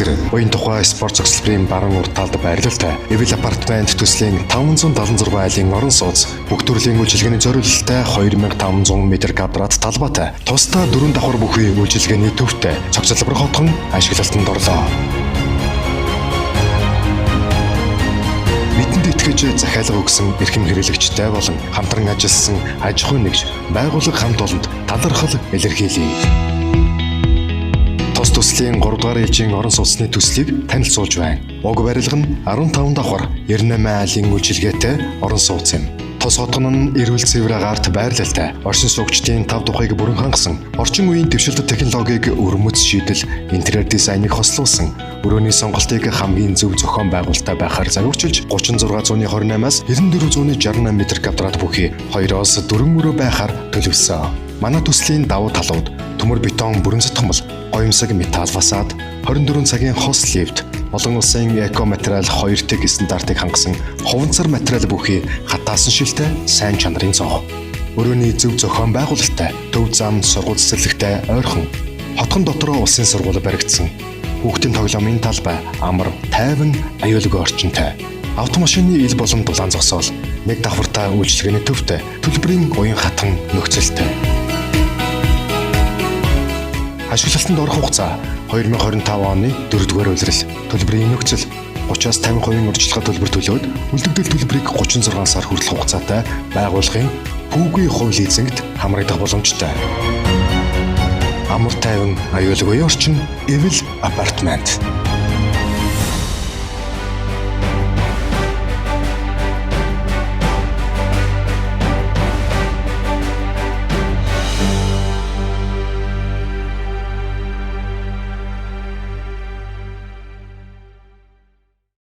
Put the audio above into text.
хэсгэр буян тухай спорт зохицлын баруун урд талд байрлалтай Эвил апартмент төслийн 576 айлын орон сууц бүх төрлийн үйлчилгээний зориулалттай 2500 м2 талбайтай тусдаа 4 давхар бүхий үйлчилгээний төвтэй цогцлбор хотхон ашиглалтанд орлоо. Бидэнд итгэж захиалга өгсөн эрхэм хэрэглэгчтэй болон хамтран ажилласан аж ахуйн нэгж байгууллага хамт олонд талархал илэрхийлье. Тус төслийн 3 дугаар ээлжийн орон сууцны төслийг танилцуулж байна. Уг барилга нь 15 давхар 98 айлын үйлчилгээтэй орон сууц юм. Тус хотгон нь эрүүл цэвэр агаарт байрлалтай, оршин суугчдын 5 тухайг бүрэн хангасан, орчин үеийн дэвшилт технологиг өрмөц шийдэл, интерьер дизайныг хослуулсан, өрөөний сонголтыг хамгийн зөв зохион байгуулалттай байхаар зориулж 3628-аас 9468 м2 бүхий 2-оос 4 мөрөө байхаар төлөвлөсөн. Манай төслийн давуу талууд төмөр бетон бүрэн зэтгмэл, гоёмсаг металл фасад, 24 цагийн хос лифт, олон улсын эко материал 2 тэг стандартыг хангасан хуванцар материал бүхий хатаасан шилтэй сайн чанарын цонх. Өрөөний зөв зохион байгуулалттай, төв зам сургууль цэцэрлэгтэй ойрхон. Хотгон дотроо улсын сургууль баригдсан. Хүүхдийн тоглоомын талбай амар, тайван, аюулгүй орчинтай. Автомашины ил болон дулаан зогсоол, нэг давхартай үйлчилгээний төвтэй, төлбөрийн уян хатан нөхцөлтэй. Ашиглалтанд орох хугацаа 2025 оны 4-р улирал. Төлбөрийн нөхцөл 30-аас 50% урьдчилгаа төлбөр төлөөд үлдэгдэл төлбөрийг 36 сар хүртэл хугацаатай байгууллагын хүүгийн хувь лизингт хамрагдах боломжтой. Амар тайван аюулгүй орчин Эвил апартмент.